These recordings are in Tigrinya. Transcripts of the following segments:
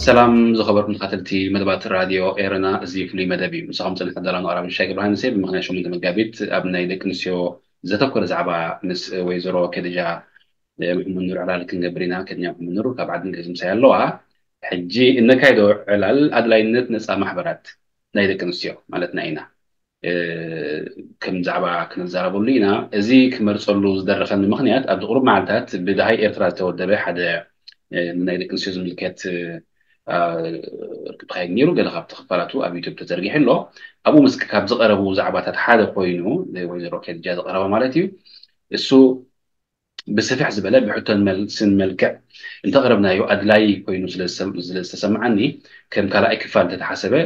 سلام زخبركم خاتلتي مدبات الراديو إيرنا زي فلي مدبي مساهم تلك دلان وأرام الشيء برهان سيب مغنى شو من مجابيت أبناء دك نسيو زتذكر زعبا نس ويزرو كدجا من نور على لكن جبرينا كدنيا من نور كبعد نجزم سيالوها حجي إنك هيدو على الأدلاينت نسا محبرات نايدك نسيو مالتنا إينا كم زعبا كنا زعبوا لينا زي كمرسلو زدرخن المخنيات أبد قرب معلتات بداية إيرترا تودبي حدا نايدك نسيو زملكات ركب خايج نيرو قال خاب تخبراتو أبي تبت تزرقي حلو أبو مسك كاب زقربو زعبات حدا قوينو ويزي روكيت جاز قربا مالتي السو بسفح زبالة بحط سن ملكة انت غربنا يو أدلاي كوينو سلسة كم كلا كفال تتحسبه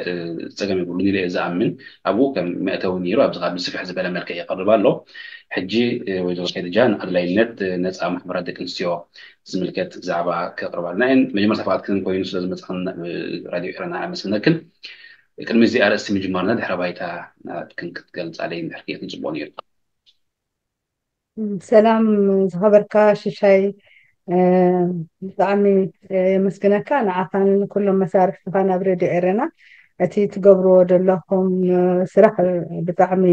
تسجم يقولون لي إذا أمن أبو كم 100 نيرو أبغى بسفح زبالة ملكة يقرب له حجي ويدرس كده جان أدلاي نت أم حمرات دكنسيو زملكة زعبا كقرب لنا إن مجمع سفعات كن كوينو لازم تخن راديو إيران على مثلا كن مزي أرسل مجمعنا ده حربايتها كن كتقلت عليه حكاية نجبونير سلام زخبرካ ሽሻይ ብጣዕሚ መስግነካ ንዓኻን ኩሎም መሳርሕትኻ ናብ ሬድዮ ኤረና እቲ ትገብርዎ ዘለኹም ስራሕ ብጣዕሚ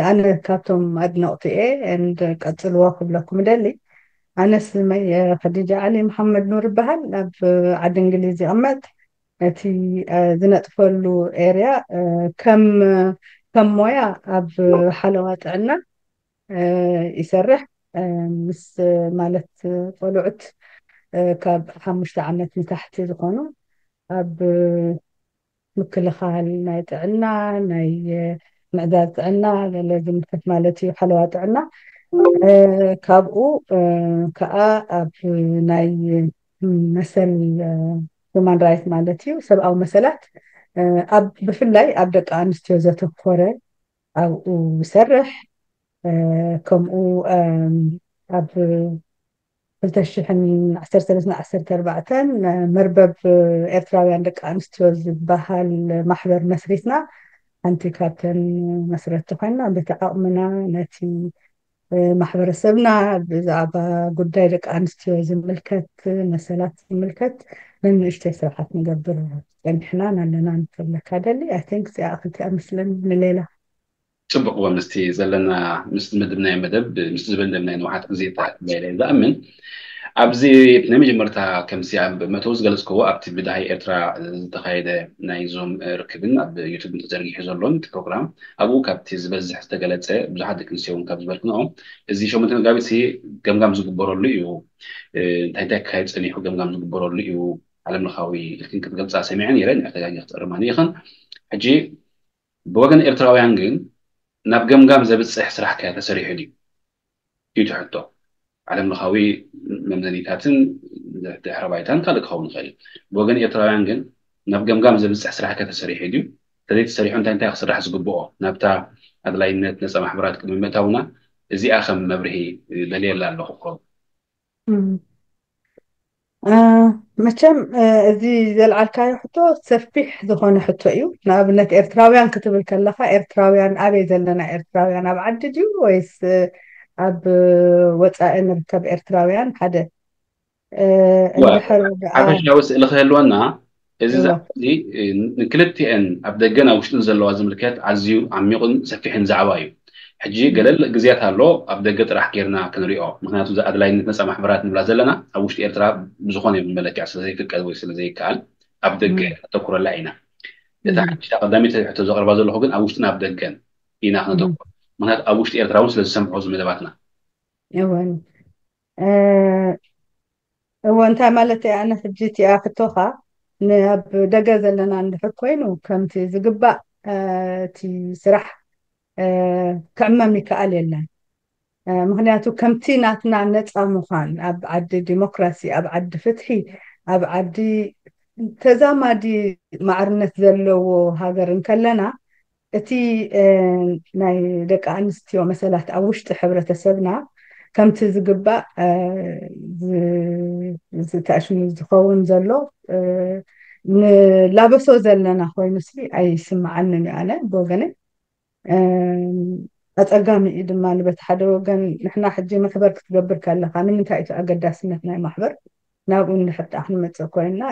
ኣነ ካብቶም ኣድነቕቲ እየ እንድ ቀፅልዎ ክብለኩም ደሊ ኣነ ስመይ ኸዲጃ ዓሊ መሓመድ ኑር ይበሃል ኣብ ዓዲ እንግሊዝ ይቕመጥ እቲ ዝነጥፈሉ ኤርያ ከም ሞያ ኣብ ሓለዋ ጥዕና يسرح مس مالت طلعت كاب 5 عامات من تحت زخونو أب مكلخال ناي عنا ناي معدات عنا لازم نفت مالتي حلوات عنا كابو كأ أب ناي مثل human رايت مالتي وسبعة مسألات أب بفلاي أبدأ أنستيو ذاته فوري أو يسرح ከምኡ ኣብ 2013 መርበብ ኤርትራውያን ደቂ ኣንስትዮ ዝበሃል ማሕበር መስሪትና ሓንቲ ካብተን መስረቲ ኮይና በቲ ዓቕምና ነቲ ማሕበረሰብና ብዛዕባ ጉዳይ ደቂ ኣንስትዮ ዝምልከት መሰላት ዝምልከት ንእሽተይ ስራሓት ንገብር ፀኒሕና ኣለና ንፈልካ ደሊ ኣይ ቲንክ እዚኣ ክልቲኣ ምስለን ንሌላ ጽبق ومستي زلنا مدبنا مدب مست زبلنا نوعات زيتا بيلي زأمن أبزي بنمج مرتا كم ساعة متوز جلسكو أبتي بداية إترا تخيل نايزوم ركبنا بيوتيوب متزرقي حزولون بروجرام أبو كابتي زبز حتى جلسة بزحد كنسيون كابز بالكناهم زي شو مثلا قابل سي جم زوج بروليو تهيتك هيد سني حو جم زوج بروليو على مخاوي لكن كنت جلسة سمعني رن احتاج يختار مانيخن حجي بوجن إرتراويان جن ناب جم زبز سرح كذا سريح دي يتحطه على مخاوي ممدنياتن حربايتان كالك خون خيل بوجن يتراويان جن ناب جم زبز سرح كذا سريح دي تريد سريحون تاني تاخذ راح زقبوه نبتا أدلاين نت محبرات كم متاونا زي آخر مبرهي دليل لا الله خالص መቸም እዚ ዘልዓልካዮ ሕቶ ሰፊሕ ዝኾነ ሕቶ እዩ ንኣብነት ኤርትራውያን ክትብል ከለካ ኤርትራውያን ኣበይ ዘለና ኤርትራውያን ኣብ ዓዲ ድዩ ወይስ ኣብ ወፃኢ ንርከብ ኤርትራውያን ሓደ እንድሕር ዓበሻ ወስእ ልኽህልወና እዚ ዛዕባ ንክልቲአን ኣብ ደገን ኣብ ውሽጥን ዘለዋ ዝምልከት ኣዝዩ ዓሚቑን ሰፊሕን ዛዕባ እዩ ሕጂ ገለል ግዜያት ኣሎ ኣብ ደገ ጥራሕ ጌርና ክንሪኦ ምክንያቱ ኣድላይነት ነፃ ማሕበራት ንብላ ዘለና ኣብ ውሽጢ ኤርትራ ብዝኾነ መለክዕ ስለዘይፍቀድ ወይ ስለዘይከኣል ኣብ ደገ ኣተኩረላ ኢና እታ ሓንቲ ቀዳሚት ሕቶ ዘቕርባ ዘለኹ ግን ኣብ ውሽጥን ኣብ ደገን ኢና ክነተኩር ምክንያቱ ኣብ ውሽጢ ኤርትራ እውን ስለዝሰምዖ ዝመደባትና እወን እንታይ ማለት እያ ኣነ ሕጂ እቲኣ ክቶኻ ናብ ደገ ዘለና እንድሕር ኮይኑ ከምቲ ዝግባእ እቲ ስራሕ كعمم يكأل يلن مهنياتو كمتي ناتنا نتقى مخان أب عدي ديمقراسي أب عدي فتحي أب عدي تزامدي معرنة ذلو هاجر نكلنا أتي ناي دك أنستيو مثلا أوشت حبرة ከምቲ ዝግባእ ዝተኣሽሙ ዝኸውን ዘሎ ንላበሶ ዘለና ኮይኑሲ ኣይስምዓንን ኣነ ብወገነ ኣፀጋሚ እዩ ድማ ንበቲ ሓደ ወገን ንሕና ሕጂ ማሕበር ክትገብር ከለካ ንምንታይ እቲ ኣገዳስነት ናይ ማሕበር ናብኡ እንድሕር ደኣ ክንመፅእ ኮይንና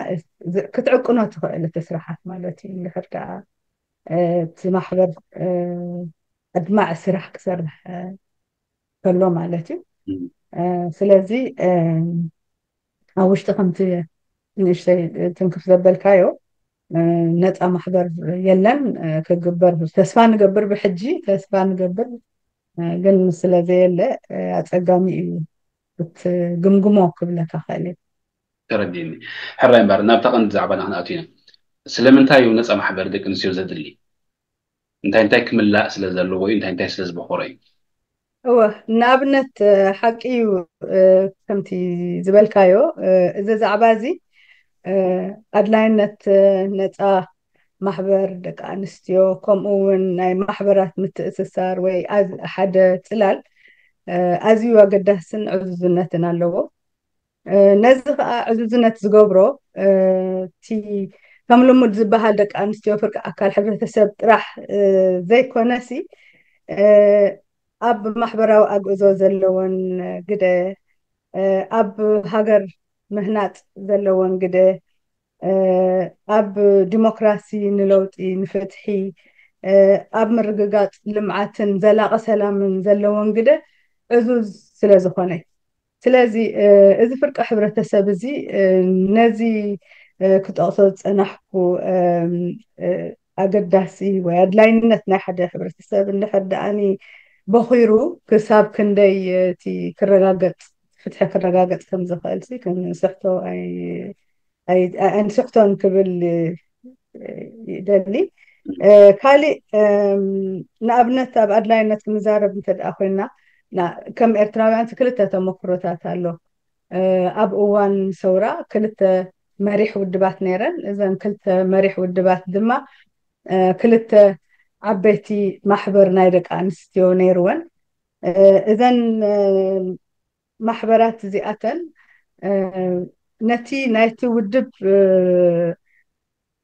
ክትዕቅኖ ትኽእል እቲ ስራሓት ማለት እዩ እንድሕር ደኣ እቲ ማሕበር ኣድማዕ ስራሕ ክሰርሕ ከሎ ማለት እዩ ስለዚ ኣብ ውሽጢ ከምቲ ንእሽተይ ትንክፍ ዘበልካዮ ነፃ ማሕበር የለን ክግበር ተስፋ ንገብር ብሕጂ ተስፋ ንገብር ግን ስለዘየለ ኣፀጋሚ እዩ ብትግምግሞ ክብለካ ክእል እየ ተረዲኒ ሕራይ እምበር ናብታ ቀንዲ ዛዕባና ክንኣቱ ኢና ስለምንታይ እዩ ነፃ ማሕበር ደቂ ኣንስትዮ ዘድሊ እንታይ እንታይ ክምላእ ስለ ዘለዎ እዩ እንታይ እንታይ ስለ ዝበኮሮ እዩ ንኣብነት ሓቂ እዩ ከምቲ ዝበልካዮ እዚ ዛዕባ እዚ ኣድላይነት ነፃ ማሕበር ደቂ ኣንስትዮ ከምኡ እውን ናይ ማሕበራት ምትእስሳር ወይ ሓደ ፅላል ኣዝዩ ኣገዳስን ዕዙዝነትን ኣለዎ ነዚ ከዓ ዕዙዝነት ዝገብሮ እቲ ከም ልሙድ ዝበሃል ደቂ ኣንስትዮ ፍርቂ ኣካል ሕብረተሰብ ጥራሕ ዘይኮነሲ ኣብ ማሕበራዊ ኣግዕዞ ዘለዎን ግደ ኣብ ሃገር ምህናፅ ዘለዎን ግደ ኣብ ዲሞክራሲ ንለውጢ ንፍትሒ ኣብ ምርግጋፅ ልምዓትን ዘላቐ ሰላምን ዘለዎን ግደ ዕዙዝ ስለ ዝኾነ ስለዚ እዚ ፍርቂ ሕብረተሰብ እዚ ነዚ ክጠቕሶ ዝፀናሕኩ ኣገዳሲ ወይ ኣድላይነት ናይ ሓደ ሕብረተሰብ እንድሕር ደኣኒ በኺሩ ክሳብ ክንደይ እቲ ክረጋገፅ ፍትሒ ክረጋገፅ ከም ዝኽእል ክንስሕቶ ኣይንስሕቶን ክብል ይደሊ ካሊእ ንኣብነት ኣብ ኣድላይነት ክንዛረብ እንተደኣ ኮይና ከም ኤርትራውያን ክልተ ተመክሮታት ኣሎ ኣብ እዋን ሰውራ ክልተ መሪሕ ውድባት ነይረን እዘን ክልተ መሪሕ ውድባት ድማ ክልተ ዓበይቲ ማሕበር ናይ ደቂ ኣንስትዮ ነይርወን እዘን ማሕበራት እዚኣተን ነቲ ናይቲ ውድብ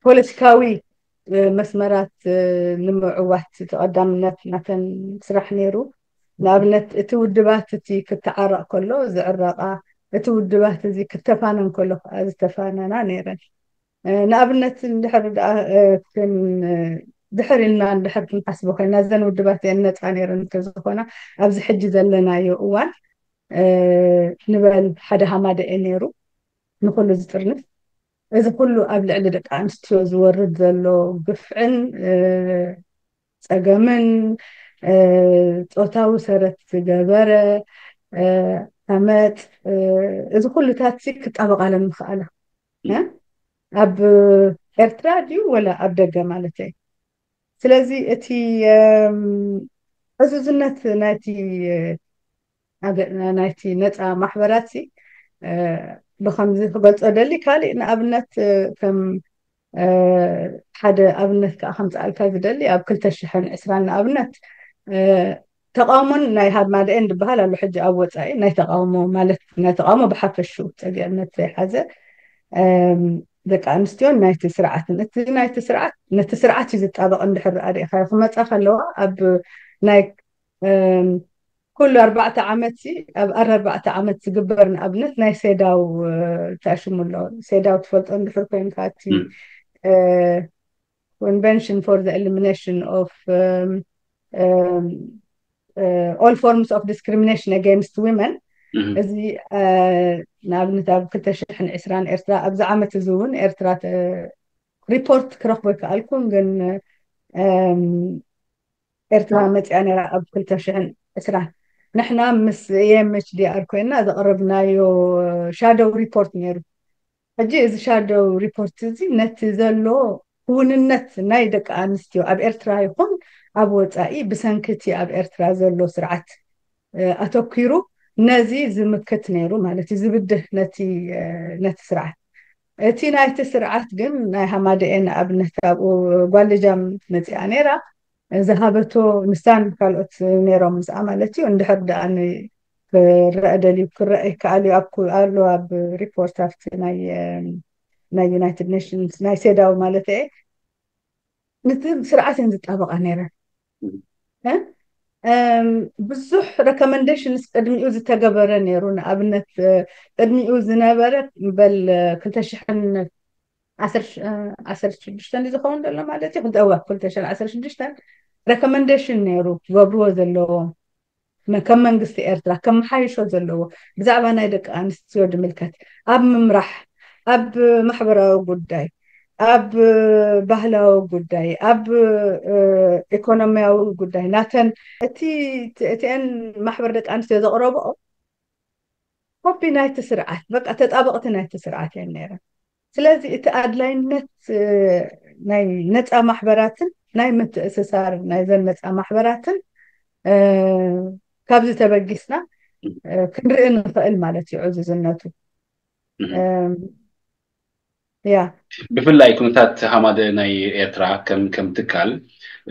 ፖለቲካዊ መስመራት ንምዕዋት ተቐዳምነት ናተን ስራሕ ነይሩ ንኣብነት እቲ ውድባት እቲ ክትዓረቕ ከሎ ዝዕረቓ እቲ ውድባት እዚ ክተፋነን ከሎ ከዓ ዝተፋነና ነይረን ንኣብነት እንድሕር ድሕር ኢልና እንድሕር ክንሓስቦ ኮይና እዘን ውድባት እየን ነፃ ነይረን እንተዝኾና ኣብዚ ሕጂ ዘለናዮ እዋን ንበል ሓደ ሃማደ እየ ነይሩ ንኩሉ ዝጥርንፍ እዚ ኩሉ ኣብ ልዕሊ ደቂ ኣንስትዮ ዝወርድ ዘሎ ግፍዕን ፀገምን ፆታዊ ሰረት ዝገበረ ኣመፅ እዚ ኩሉታት ክጣበቃለን ምኽኣላ ኣብ ኤርትራ ድዩ ወላ ኣብ ደገ ማለት እዩ ስለዚ እቲ ዕዙዝነት ናይቲ ነፃ ማሕበራት ብከምዚ ክገልፆ ደሊ ካሊእ ንኣብነት ከም ሓደ ኣብነት ከዓ ከምፃኣልካ ዝደሊ ኣብ 2020 ንኣብነት ተቃውሞን ናይ ሃድማድአን ዝበሃል ኣሎ ሕጂ ኣብ ወፃኢ ናይ ተቃውሞ ማለት ናይ ተቃውሞ ብሓፈሹ ፀግዕነት ዘይሓዘ ደቂ ኣንስትዮን ናይቲ ስርዓትን እቲ ናይቲ ስርዓት ነቲ ስርዓት እዩ ዝጣበቕ እንድሕር ኣሪእኻ ክመፃ ከለዋ ኣብ ናይ ኩሉ 4 ዓመት ኣብ 4 ዓመት ዝግበር ንኣብነት ናይ ሴዳው ተኣሽሙ ኣሎ ሴዳው ትፈልጦ እንድሕር ኮይንካ እቲ Convention for the Elimination of all forms of discrimination against women እዚ ንኣብነት ኣብ 2020 ኤርትራ ኣብዚ ዓመት እዚ እውን ኤርትራ ሪፖርት ክረኽቦ ይከኣልኩም ግን ኤርትራ መፅያ ነይራ ኣብ 2020 ንሕና ምስ EMHDR ኮይና ዘቕረብናዮ ሻዶው ሪፖርት ነይሩ ሕጂ እዚ ሻዶው ሪፖርት እዚ ነቲ ዘሎ ውንነት ናይ ደቂ ኣንስትዮ ኣብ ኤርትራ ይኹን ኣብ ወፃኢ ብሰንክቲ ኣብ ኤርትራ ዘሎ ስርዓት ኣተኪሩ ነዚ ዝምክት ነይሩ ማለት እዩ ዝብድህ ነቲ ስርዓት እቲ ናይቲ ስርዓት ግን ናይ ሃማደኤ ንኣብነት ኣብኡ ጓልጃም መፂኣ ነይራ ዝሃበቶ ንሳን ካልኦት ነይሮም ምስኣ ማለት እዩ እንድሕር ደኣ ክረአ ደልዩ ክረአ ይከኣል እዩ ኣሎ ኣብ ሪፖርት ኣብቲ ናይ ዩናይትድ ኔሽንስ ናይ ሴዳው ማለት እየ ነቲ ስርዓት እየን ዝጣበቃ ነይረን ብዙሕ ረኮመንዴሽንስ ቅድሚኡ ዝተገበረ ነይሩ ንኣብነት ቅድሚኡ ዝነበረ በል 2016 ዝኸውን ዘሎ ማለት እዩ እዋ 2016 ረኮመንዴሽን ነይሩ ገብርዎ ዘለዎ ከም መንግስቲ ኤርትራ ከም ሓይሾ ዘለዎ ብዛዕባ ናይ ደቂ ኣንስትዮ ድምልከት ኣብ ምምራሕ ኣብ ማሕበራዊ ጉዳይ ኣብ ባህላዊ ጉዳይ ኣብ ኢኮኖሚያዊ ጉዳይ ናተን እቲአን ማሕበር ደቂ ኣንስትዮ ዘቕረብኦ ኮፒ ናይቲ ስርዓት በቃ ተጣበቕቲ ናይቲ ስርዓት እየን ነይረን ስለዚ እቲ ኣድላይነት ናይ ነፃ ማሕበራትን ናይ ምትእስሳር ናይ ዘን ነፃ ማሕበራትን ካብዚ ተበጊስና ክንርኢ ንኽእል ማለት እዩ ዕዙዝነቱ ያ ብፍላይ ኩነታት ሃማደ ናይ ኤርትራ ከም ትካል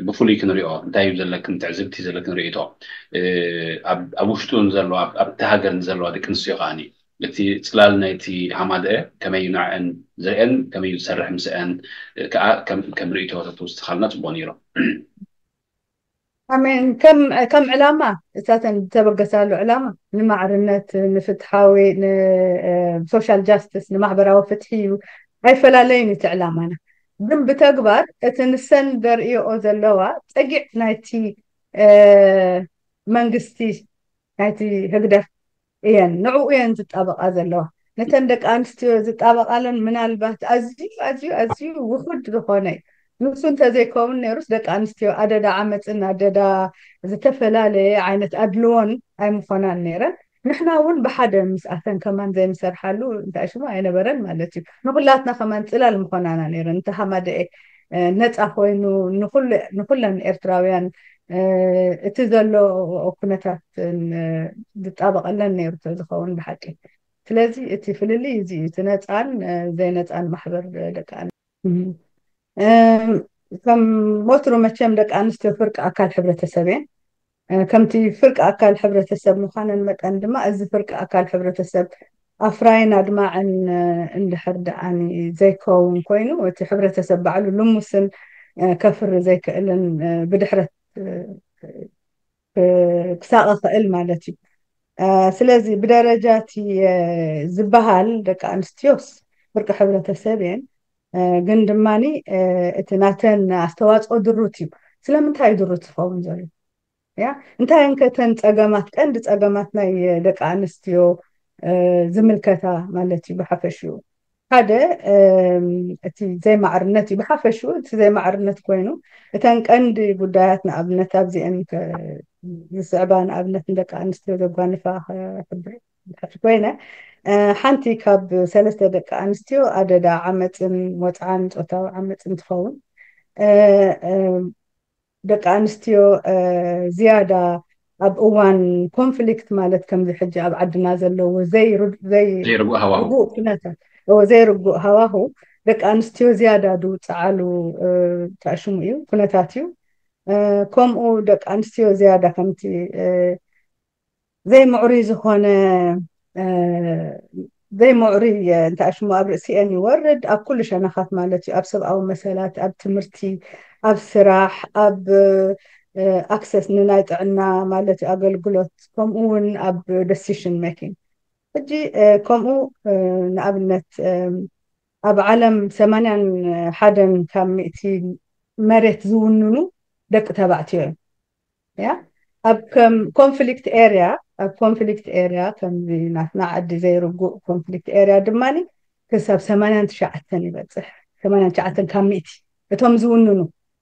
ብፍሉይ ክንሪኦ እንታይ እዩ ዘለክን ትዕዝብቲ ዘለክን ርእቶ ኣብ ውሽጡ ዘለዋ ኣብቲ ሃገር ዘለዋ ደቂ ኣንስትዮ ከዓኒ እቲ ፅላል ናይቲ ሃማደ ከመይ ንዐን ዝርአን ከመይ ዝሰርሕ ምስአን ከዓ ከም ርእቶ ተወስኻልና ፅቡቅ ነይሩ ኣሜን ከም ዕላማ እሳተን ተበገሳሉ ዕላማ ንማዕርነት ንፍትሓዊ ንሶሻል ጃስቲስ ንማሕበራዊ ፍትሒ እዩ ኣይፈላለዩን እቲ ዕላማና ግን ብተግባር እቲ ንሰን ደርእዮ ዘለዋ ፀጊዕ ናይቲ መንግስቲ ናይቲ ህግደፍ እየን ንዕኡ እየን ዝጣበቃ ዘለዋ ነተን ደቂ ኣንስትዮ ዝጣበቃለን ምናልባት ኣዝዩ ውሑድ ዝኾነ ንሱ እንተዘይከውን ነይሩስ ደቂ ኣንስትዮ ኣደዳ ዓመፅን ኣደዳ ዝተፈላለየ ዓይነት ኣድልዎን ኣይምኾናን ነይረን ንሕና እውን ብሓደ ምስኣተን ከማን ዘይምሰርሓሉ እንታይ ሽሙ ኣይነበረን ማለት እዩ ንኩላትና ከማን ፅላል ምኾናና ነይረን እንተ ሃማደኤ ነፃ ኮይኑ ንኩለን ኤርትራውያን እቲ ዘሎ ኩነታት ዝጣበቀለን ነይሩ ዝኸውን ብሓቂ ስለዚ እቲ ፍልሊ እዚ እቲ ነፃን ዘይነፃን ማሕበር ደቂ ኣንስትዮ ከም ሞትሩ መቸም ደቂ ኣንስትዮ ፍርቂ ኣካል ሕብረተሰብ እየን ከምቲ ፍርቂ ኣካል ሕብረተሰብ ምዃነን መጠን ድማ እዚ ፍርቂ ኣካል ሕብረተሰብ ኣፍራይን ኣድማዕን እንድሕር ደኣኒ ዘይከውን ኮይኑ እቲ ሕብረተሰብ ባዕሉ ልሙስን ከፍሪ ዘይክእልን ብድሕረት ክሳቐ ክእል ማለት እዩ ስለዚ ብደረጃ እቲ ዝበሃል ደቂ ኣንስትዮስ ፍርቂ ሕብረተሰብ እየን ግን ድማኒ እቲ ናተን ኣስተዋፅኦ ድሩት እዩ ስለምንታይ ድሩት ዝኸውን ዘሎ ያ እንታይ እንከተን ፀገማት ቀንዲ ፀገማት ናይ ደቂ ኣንስትዮ ዝምልከታ ማለት እዩ ብሓፈሽኡ ሓደ እቲ ዘይማዕርነት እዩ ብሓፈሽኡ እቲ ዘይማዕርነት ኮይኑ እተን ቀንዲ ጉዳያት ንኣብነት ኣብዚአን ዝስዕባ ንኣብነት ደቂ ኣንስትዮ ዘጓንፋ ኮይነ ሓንቲ ካብ ሰለስተ ደቂ ኣንስትዮ ኣደዳ ዓመፅን ወፅዓን ፆታዊ ዓመፅን ትኸውን ደቂ ኣንስትዮ ዝያዳ ኣብ እዋን ኮንፍሊክት ማለት ከምዚ ሕጂ ኣብ ዓድና ዘለዎ ዘይርጉእ ሃዋህው ደቂ ኣንስትዮ ዝያዳ ዝውፅዓሉ ተኣሽሙ እዩ ኩነታት እዩ ከምኡ ደቂ ኣንስትዮ ዝያዳ ከምቲ ዘይምዕሩይ ዝኾነ ዘይምዕሩይ እንተኣሽሙ ኣብ ርእሲአን ይወርድ ኣብ ኩሉ ሸነኻት ማለት እዩ ኣብ ሰብኣዊ መሰላት ኣብ ትምህርቲ ኣብ ስራሕ ኣብ ኣክሰስ ንናይ ጥዕና ማለት እዩ ኣገልግሎት ከምኡ እውን ኣብ ዲሲሽን ሜኪንግ ሕጂ ከምኡ ንኣብነት ኣብ ዓለም 81 ካብ 100 መሬት ዝውንኑ ደቂ ተባዕትዮ እዮም ያ ኣብ ኮንፍሊክት ኤርያ ኣብ ኮንፍሊክት ኤርያ ከምዚ ናትና ዓዲ ዘይርጉእ ኮንፍሊክት ኤርያ ድማኒ ክሳብ 89 ይበፅሕ 89 ካብ 100 እቶም ዝውንኑ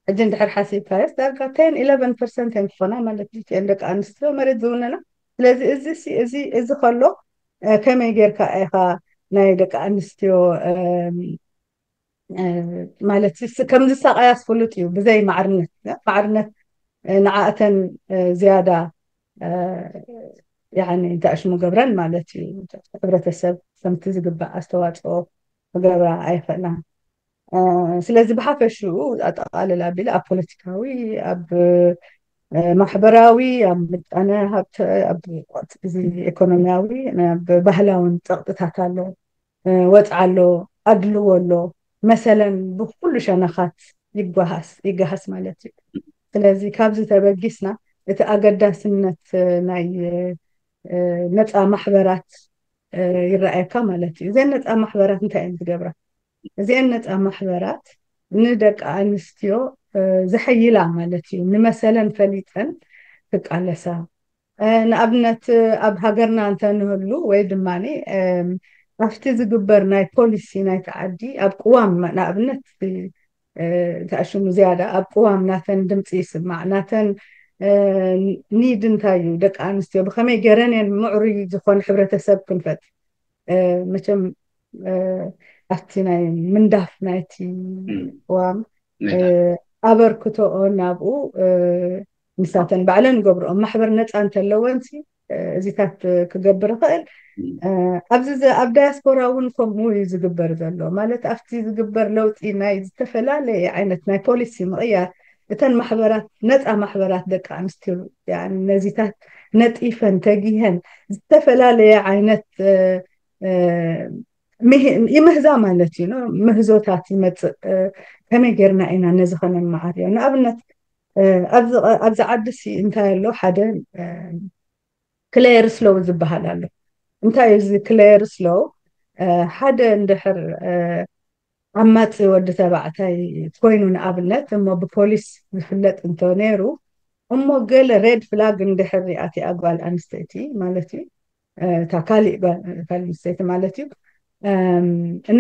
ሕጂ እንድሕር ሓሲብካዮስ ዳርጋ 10-11% ክኾና ማለት እዩ ደቂ ኣንስትዮ መሬት ዝውንና ስለዚ እዚ ከሎ ከመይ ጌርካ ኢኻ ናይ ደቂ ኣንስትዮ ማለት ከምዚ ሰቃያ ስፍሉጥ እዩ ብዘይ ማዕርነት نعاءة زيادة يعني تأشمو قبران مالتي خبرة السب سمتز قبع أستواء قبرا أي فلا سلازي بحافشو أتقال لابيل أب بوليتيكاوي أب محبراوي أنا هبت أب زي إيكونومياوي أنا ببهلاون تقطتها وضعله أدلو مثلا بكل شنخات يجهس مالتي ስለዚህ ካብዚ ተበጊስና እቲ ኣገዳስነት ናይ ነፃ ማሕበራት ይረኣየካ ማለት እዩ እዘን ነፃ ማሕበራት እንታይ እየን ዝገብራ እዚአን ነፃ ማሕበራት ንደቂ ኣንስትዮ ዘሕይላ ማለት እዩ ንመሰለን ፈሊጠን ክቃለሳ ንኣብነት ኣብ ሃገርና እንተንህሉ ወይ ድማኒ ኣብቲ ዝግበር ናይ ፖሊሲ ናይ ተዓዲ ኣብ ቅዋም ንኣብነት ተኣሽሙ ዝያዳ ኣብ ቅዋም ናተን ድምፂ ይስማዕ ናተን ኒድ እንታይ እዩ ደቂ ኣንስትዮ ብኸመይ ገረነን ምዕሩይ ዝኾነ ሕብረተሰብ ክንፈጥር መቸም ኣብቲ ናይ ምንዳፍ ናይቲ ቅዋም ኣበርክቶኦ ናብኡ ንሳተን ባዕለን ገብርኦም ማሕበር ነፃ እንተለወንሲ እዚታት ክገብር ይኽእል ኣብ ዳያስፖራ እውን ከምኡ እዩ ዝግበር ዘሎ ማለት ኣብቲ ዝግበር ለውጢ ናይ ዝተፈላለየ ዓይነት ናይ ፖሊሲ ምቕያር እተን ማሕበራት ነፃ ማሕበራት ደቂ ኣንስትዮ ነዚታት ነጢፈን ተጊህን ዝተፈላለየ ዓይነት ይምህዛ ማለት እዩ ምህዞታት ይመፅእ ከመይ ጌርና ኢና ነዚ ኸነመዓርዮ ንኣብነት ኣብዚ ዓዲ እንታይ ኣሎ ሓደ ክሌር ስሎው ዝበሃል ኣሎ እንታይ እዚ ክሌር ስሎው ሓደ እንድሕር ዓማፂ ወዲ ተባዕታይ ኮይኑ ንኣብነት እሞ ብፖሊስ ዝፍለጥ እንተ ነይሩ እሞ ገለ ሬድ ፍላግ እንድሕር ሪኣቲ ጓል ኣንስተይቲ ማለት እዩ እታ ካሊእ ጓል ኣንስተይቲ ማለት እዩ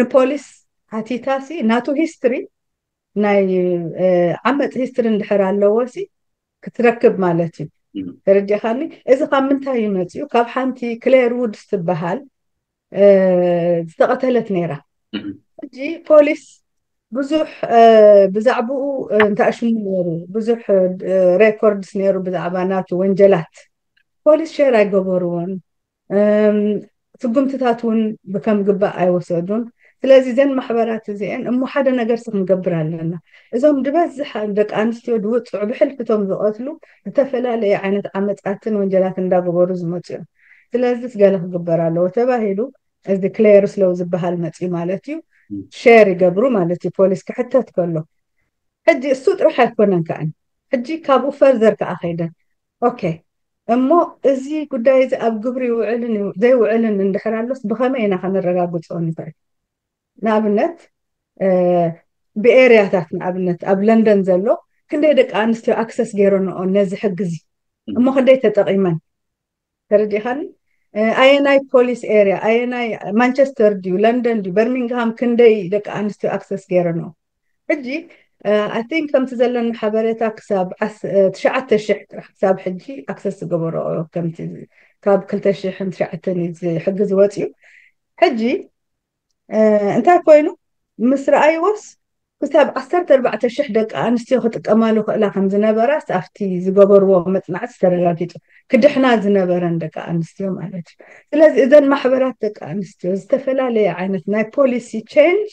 ንፖሊስ ሓቲታሲ ናቱ ሂስትሪ ናይ ዓመፅ ሂስትሪ እንድሕር ኣለዎሲ ክትረክብ ማለት እዩ ተረዲኻኒ እዚ ካብ ምንታይ ይመፅኡ ካብ ሓንቲ ክሌር ውድስ ትበሃል ዝተቐተለት ነይራ ሕጂ ፖሊስ ብዙሕ ብዛዕባኡ እንተኣሽሙ ነይሩ ብዙሕ ሬኮርድስ ነይሩ ብዛዕባ ናቱ ወንጀላት ፖሊስ ሸር ኣይገበርዎን ትጉምትታት እውን ብከም ግባእ ኣይወሰዱን ስለዚ ዘን ማሕበራት እዚአን እሞ ሓደ ነገር ክንገብር ኣለና እዞም ድበዝሕ ደቂ ኣንስትዮ ድውፅዑ ብሕልፍቶም ዝቐትሉ ዝተፈላለየ ዓይነት ዓመፃትን ወንጀላት እንዳገበሩ ዝመፁ እዮም ስለዚ ገለ ክግበር ኣለዎ ተባሂሉ እዚ ክሌር ስሎው ዝበሃል መፅኡ ማለት እዩ ሼር ይገብሩ ማለት እዩ ፖሊስ ክሕተት ከሎ ሕጂ እሱ ጥራሕ ኣይኮነን ከዓኒ ሕጂ ካብኡ ፈርዘር ከዓ ኸይደን ኦኬ እሞ እዚ ጉዳይ እዚ ኣብ ግብሪ ይውዕልን ዘይውዕልን እንድሕር ኣሎስ ብኸመይ ኢና ከነረጋግፆ ንኽእል ንኣብነት ብኤርያታት ንኣብነት ኣብ ለንደን ዘሎ ክንደይ ደቂ ኣንስትዮ ኣክሰስ ገይረንኦ ነዚ ሕጊ እዚ እሞ ክንደይ ተጠቒመን ተረዲኻኒ ኣየናይ ፖሊስ ኤርያ ኣየናይ ማንቸስተር ድዩ ለንደን ድዩ በርሚንግሃም ክንደይ ደቂ ኣንስትዮ ኣክሰስ ገይረንኦ ሕጂ I think ከምቲ ዘለና ሓበሬታ ክሳብ 9,000 ጥራሕ ክሳብ ሕጂ ኣክሰስ ዝገበሮ ከምቲ ካብ 2,900 ሕጊ ዝወፅዩ ሕጂ እንታይ ኮይኑ ምስ ረኣይዎስ ክሳብ 14,000 ደቂ ኣንስትዮ ክጥቀማሉ ክእላ ከም ዝነበራስ ኣብቲ ዝገበርዎ መፅናዕቲ ተረጋጊፁ ክድሕና ዝነበረን ደቂ ኣንስትዮ ማለት እዩ ስለዚ እዘን ማሕበራት ደቂ ኣንስትዮ ዝተፈላለየ ዓይነት ናይ ፖሊሲ ቼንጅ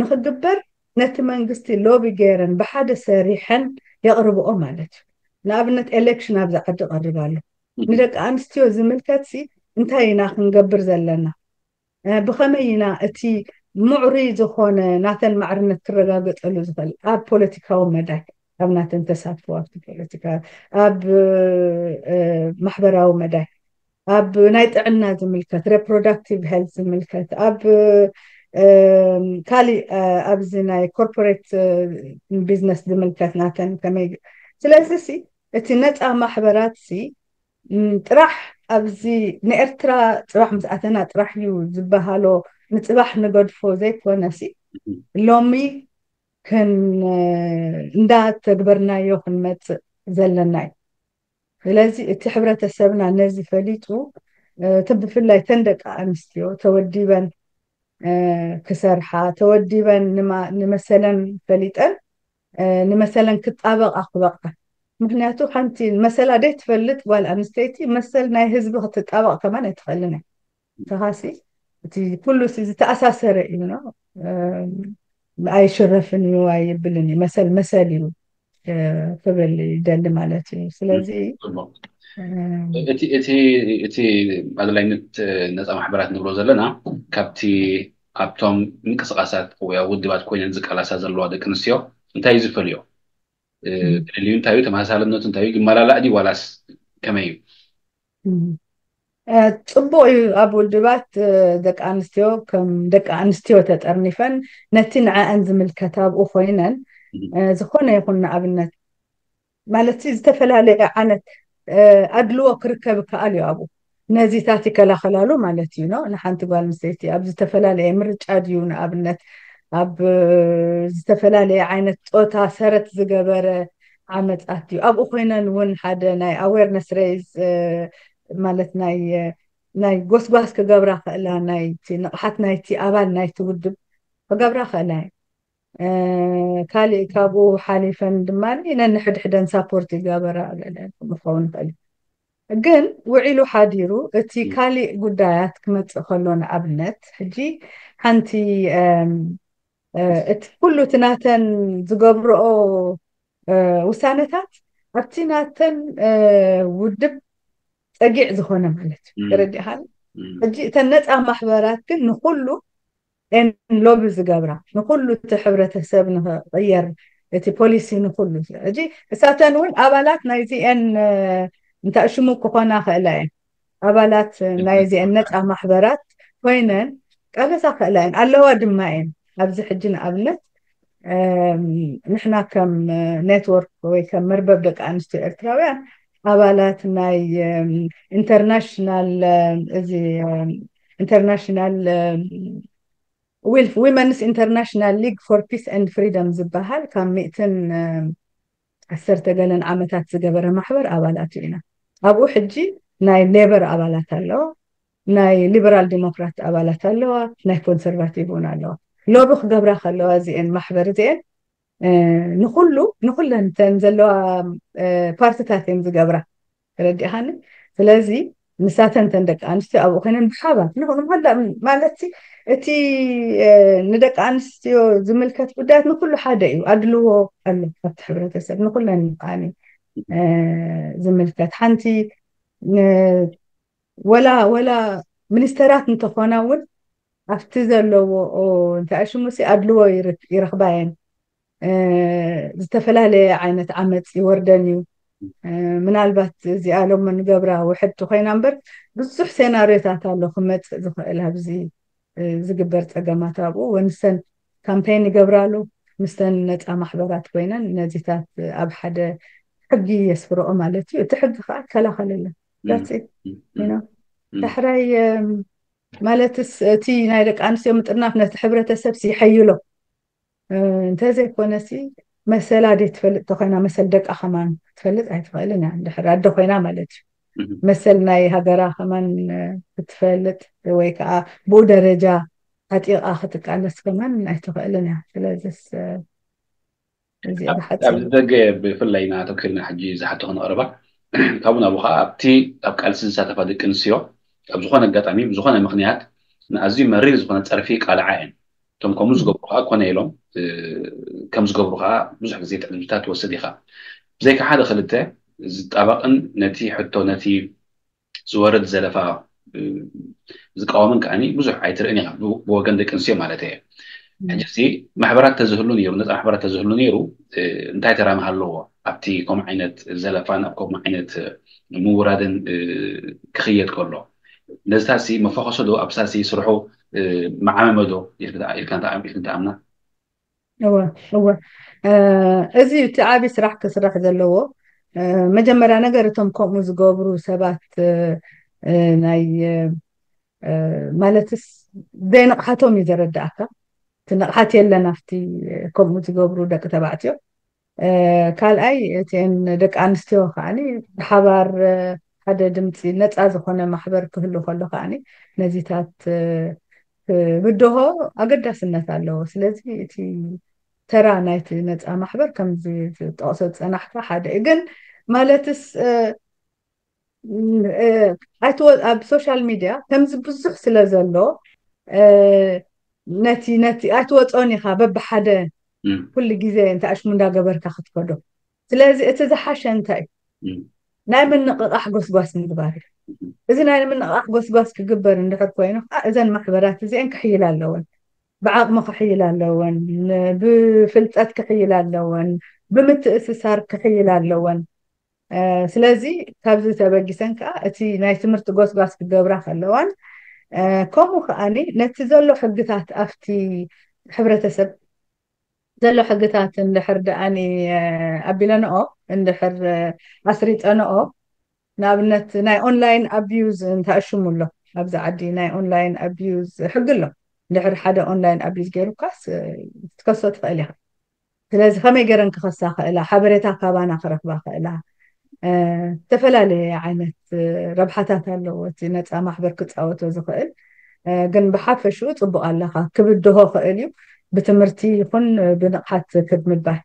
ንክግበር ነቲ መንግስቲ ሎቢ ገይረን ብሓደ ሰሪሐን የቕርብኦ ማለት እዩ ንኣብነት ኤሌክሽን ኣብዛ ዓዲ ቀሪብ ኣሎ ንደቂ ኣንስትዮ ዝምልከትሲ እንታይ ኢና ክንገብር ዘለና ብኸመይ ኢና እቲ ምዕሩይ ዝኾነ ናተን ማዕርነት ክረጋገፀሉ ዝኽእል ኣብ ፖለቲካዊ መዳይ ኣብ ናተን ተሳትፎ ኣብቲ ፖለቲካ ኣብ ማሕበራዊ መዳይ ኣብ ናይ ጥዕና ዝምልከት ሪፕሮዳክቲቭ ሄልት ዝምልከት ኣብ ካሊእ ኣብዚ ናይ ኮርፖሬት ቢዝነስ ዝምልከት ናተን ከመይ ስለዚ እቲ ነፃ ማሕበራት ጥራሕ ኣብዚ ንኤርትራ ፅባሕ ምስኣተና ጥራሕ እዩ ዝበሃሎ ንፅባሕ ንገድፎ ዘይኮነሲ ሎሚ እንዳተግበርናዮ ክንመፅእ ዘለና እዩ ስለዚ እቲ ሕብረተሰብና ነዚ ፈሊጡ ብፍላይ ተን ደቂ ኣንስትዮ ተወዲበን ክሰርሓ ተወዲበን ንመሰለን ፈሊጠን ንመሰለን ክጣበቃ ክበቕዓ ምክንያቱ ሓንቲ መሰላ ደይ ትፈልጥ ጓል ኣንስተይቲ መሰል ናይ ህዝቢ ክትጣበቕ ከማን ኣይትኽእልን እያ ተኻሲ እቲ ኩሉ ዝተኣሳሰረ እዩ ነው ኣይሽረፍን እዩ ኣይብልን እዩ መሰል መሰል እዩ ክብል ይደሊ ማለት እዩ ስለዚ እቲ ኣድላይነት ነፃ ማሕበራት ንብሎ ዘለና ካብቲ ኣብቶም ምንቅስቃሳት ወይ ውድባት ኮይነን ዝቃላሳ ዘለዋ ደቂ ኣንስትዮ እንታይ እዩ ዝፈልዮ ልዩ እንታይ እዩ ተመሳሳልነቱ እንታይ እዩ ይመላላእ ዲ ዋላስ ከመይ እዩ ፅቡቅ እዩ ኣብ ውድባት ደቂ ኣንስትዮ ከም ደቂ ኣንስትዮ ተጠርኒፈን ነቲ ንዓአን ዝምልከት ኣብኡ ኮይነን ዝኾነ ይኹን ንኣብነት ማለት ዝተፈላለየ ዓይነት ኣድልዎ ክርከብ ከኣል እዩ ኣብኡ ነዚታት ይከላኸላሉ ማለት እዩ ነው ንሓንቲ ጓል ኣንስተይቲ ኣብ ዝተፈላለየ ምርጫ ድዩ ንኣብነት ኣብ ዝተፈላለየ ዓይነት ፆታ ሰረት ዝገበረ ዓመፃት ድዩ ኣብኡ ኮይነን እውን ሓደ ናይ ኣዌርነስ ሬይዝ ማለት ናይ ጎስጓስ ክገብራ ክእላ ናይቲ ንቕሓት ናይቲ ኣባል ናይቲ ውድብ ክገብራ ክእላ ካሊእ ካብኡ ሓሊፈን ድማ ነንሕድሕደን ሳፖርት ይገበራ ምኸውን ክእል ግን ውዒሉ ሓዲሩ እቲ ካሊእ ጉዳያት ክመፅእ ከሎ ንኣብነት ሕጂ ሓንቲ እቲ ኩሉ እቲ ናተን ዝገብርኦ ውሳነታት ኣብቲ ናተን ውድብ ፀጊዕ ዝኾነ ማለት እዩ ተረዲእኻኒ ሕጂ እተን ነፃ ማሕበራት ግን ንኩሉ ሎቢ ዝገብራ ንኩሉ እቲ ሕብረተሰብ ንክቕየር እቲ ፖሊሲ ንኩሉ ሕጂ እሳተን እውን ኣባላት ናይዚአን እንታይ ሽሙ ክኾና ክእላ እየን ኣባላት ናይዚአን ነፃ ማሕበራት ኮይነን ቃለሳ ክእላ እየን ኣለዋ ድማ እየን ኣብዚ ሕጂ ንኣብነት ንሕና ከም ኔትወርክ ወይ ከም መርበብ ደቂ ኣንስትዮ ኤርትራውያን ኣባላት ናይ ኢንተርናሽናል እዚ ኢንተርናሽናል ዊመንስ ኢንተርናሽናል ሊግ ፎር ፒስ ኤንድ ፍሪደም ዝበሃል ካብ 110 ገለን ዓመታት ዝገበረ ማሕበር ኣባላት ኢና ኣብኡ ሕጂ ናይ ሌበር ኣባላት ኣለዋ ናይ ሊበራል ዲሞክራት ኣባላት ኣለዋ ናይ ኮንሰርቫቲቭ እውን ኣለዋ ሎቢ ክገብራ ከለዋ እዚአን ማሕበር እዚአን ንኩለን ተን ዘለዋ ፓርቲታት እየን ዝገብራ ተረዲእኻኒ ስለዚ ንሳተን ተን ደቂ ኣንስትዮ ኣብኡ ኮይነን ብሓባር ንኩሉ ማለት እቲ ንደቂ ኣንስትዮ ዝምልከት ጉዳያት ንኩሉ ሓደ እዩ ኣድልዎ ኣሎ ኣብቲ ሕብረተሰብ ንኩለን ቃኒ ዝምልከት ሓንቲ ወላ ሚኒስተራት እንተኾና እውን ኣብቲ ዘለዎ እንታይ ሽሙሲ ኣድልዎ ይረኽባ እየን ዝተፈላለየ ዓይነት ዓመፅ ይወርደን እዩ ምናልባት እዚኣ ሎሚ ንገብራ ውሕድቲ ኮይና እምበር ብዙሕ ሴናርዮታት ኣሎ ክመፅእ ዝኽእል ኣብዚ ዝግበር ፀገማት ኣብኡ ወንሰን ካምፔን ይገብራሉ ምስተን ነፃ ማሕበራት ኮይነን ነዚታት ኣብ ሓደ ሕጊ የስፍርኦ ማለት እዩ እቲ ሕጊ ከዓ ይከላኸለለን ዳሕራይ ማለትስ እቲ ናይ ደቂ ኣንስትዮ ምጥርናፍ ነቲ ሕብረተሰብ ይሐይሎ እንተዘይኮነሲ መሰላ ደይ ትፈልጥ ተኮይና መሰል ደቃ ኸማን ትፈልጥ ኣይትኽእልን እያ ድሕሪ ኣደ ኮይና ማለት እዩ መሰል ናይ ሃገራ ኸማን ክትፈልጥ ወይ ከዓ ብኡ ደረጃ ኣጢቓ ክትቃለስ ከማን ኣይትኽእልን እያ ስለዚስ እዚኣ ብሓፂር ኣብዚ ደገ ብፍላይና ተወኪልና ሕጂ ዝሓቶ ክነቕርባ ካብኡ ናብኡ ከዓ ኣብቲ ኣብ ቃልሲ ዝሳተፋ ደቂ ኣንስትዮ ኣብ ዝኾነ ኣጋጣሚ ብዝኾነ ምክንያት ንኣዝዩ መሪር ዝኾነ ፀርፊ ቃልዓ እየን እቶም ከምኡ ዝገብሩ ከዓ ኮነ ኢሎም ከም ዝገብሩ ከዓ ብዙሕ ግዜ ትዕልምታት ትወስድ ኢኻ ብዘይካ ሓደ ክልተ ዝጣበቕን ነቲ ሕቶ ነቲ ዝወርድ ዘለፋ ዝቃወምን ከዓኒ ብዙሕ ኣይትርእን ኢኻ ብወገን ደቂ ኣንስትዮ ማለት እየ ሕጂ እዚ ማሕበራት ተዝህሉ ነይሩ ነፃ ማሕበራት ተዝህሉ ነይሩ እንታይ ተራሚ ኣለዎ ኣብቲ ከምኡ ዓይነት ዘለፋን ኣብ ከምኡ ዓይነት ምውራድን ክኽየድ ከሎ ነዝታሲ መፈኸሶ ዶ ኣብሳሲ ስርሑ መዓመመዶ ኢልካ ተኣምና እወ እዚ እቲ ዓብይ ስራሕ ክስራሕ ዘለዎ መጀመርያ ነገር እቶም ከምኡ ዝገብሩ ሰባት ናይ ማለትስ ዘይንቕሓቶም እዩ ዘረዳእካ እቲ ንቕሓት የለን ኣብቲ ከምኡ ዝገብሩ ደቂ ተባዕትዮ ካልኣይ እተን ደቂ ኣንስትዮ ከዓኒ ብሓባር ሓደ ድምፂ ነፃ ዝኾነ ማሕበር ክህሉ ከሎ ከዓኒ ነዚታት ብድሆ ኣገዳስነት ኣለዎ ስለዚ እቲ ترى نايت نت محبر كم زي تقصد أنا حكى حدا إجن مالتس أتو أب سوشيال ميديا كم زي بزح سلازلو نتي أتو أني خابب حدا كل جزء أنت أش من دا جبر كاخد كده سلازي أتزحش أنت ناي من نقطة أحجز باس مدباري إذا ناي من أحجز باس كجبر إن حد كوينه إذا محبرات زين كحيل اللون بعظم كحيل اللون بفلتات كحيل اللون بمتأسسار كحيل اللون سلازي كابز تبقى سنكا أتي ناي تمرت جوس باس كجبر اللون كم خاني نتزلوا حقتات أفتي حبرة سب زلوا حقتات اللي دقاني أبيلنا اللي عصريت أنا نابنت ناي أونلاين أبيوز انت أشمله أبزع عدي ناي أونلاين أبيوز حق له لحر حدا أونلاين أبيوز غيرو كاس تكسر تقلها لازم خمي جرن كخسا خلا حبرتها كابانا خرق باخلا تفلالي عينت ربحتها له تنت محبر كتصوت وزخل جن بحافشو طبق الله كبده خالي بتمرتي يكون بنقحت كد مباه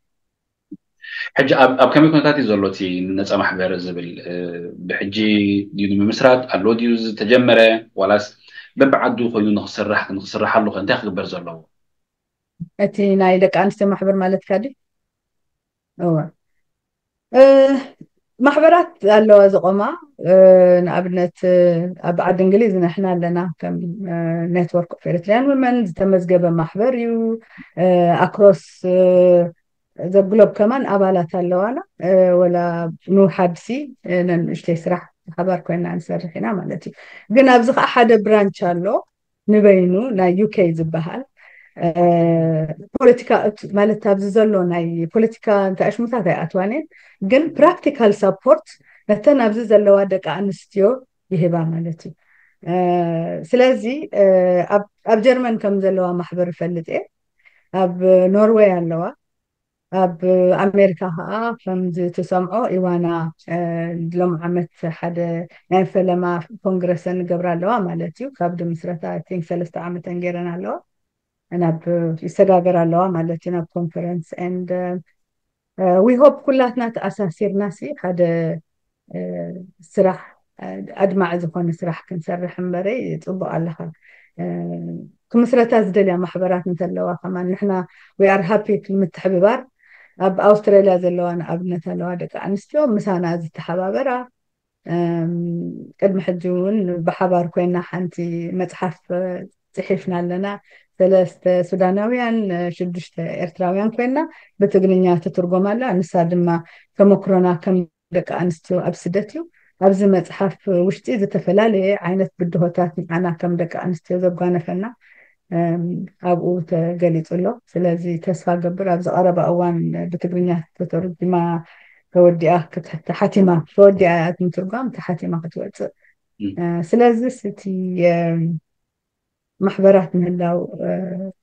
حج أب كم يكون تاتي زلوتي ناس أم حبر زبل بحجي دينو مسرات اللوديوز تجمرة ولاس ببعدو خلينا نخسر حلو خلينا تاخذ برزلو أتي نايلك أنت محبر مالت كادي هو أه محبرات اللو زقما نقبلت أبعد إنجليزي نحن لنا كم نتورك في إريتريان ومن تمزجب محبر يو أكروس ذا جلوب كمان أبالات اللوانا ولا نو حدسي نشتي سرح خبر كنا نسرح هنا مالتي قلنا بزخ أحد برانش اللو نبينو نا يوكي زبهال ፖለቲካ ማለት ኣብዚ ዘሎ ናይ ፖለቲካ እንታይ ኣሽሙታት ኣይኣትዋንን ግን ፕራክቲካል ሰፖርት ነተን ኣብዚ ዘለዋ ደቂ ኣንስትዮ ይህባ ማለት እዩ ስለዚ ኣብ ጀርመን ከም ዘለዋ ማሕበር ይፈልጥ እየ ኣብ ኖርዌይ ኣለዋ ኣብ ኣሜሪካ ከዓ ከምዚ ትሰምዖ ኢዋና ሎም ዓመት ሓደ ናይ ፈለማ ኮንግረስን ገብራ ኣለዋ ማለት እዩ ካብ ድምስረታ ቲንክ 3 ዓመተን ገይረን ኣለዋ أنا يسجاجر الله مالتنا بكونفرنس and we hope كلاتنا تأساسير ناسي هذا سرح أجمع زخون سرح كنسرح مبري يطبق الله كمسرة زدليا محبرات مثل لوا كمان نحنا we are happy كلمة حبيبار أب أستراليا زلوانا أبنة لوا دك أنستيو مسانا زت حبابرة قد محجون بحبار كوينا حنتي متحف صحيفنا لنا 3 سوداناويان 6 إرتراويان كوينا بتقنية تترجم لها نسا دما كمكرونا كم دك أنستيو أبسدتيو أبز متحف وشتي إذا تفلالي عينت بدهوتات معنا كم دك أنستيو زبقانا فينا أبقو تقليت له سلازي تسفى قبر أبز أربع أوان بتقنية تترجم فودي حتى حاتمة فودي آيات مترجم تحاتمة كتوت سلازي ستي محبرات من الله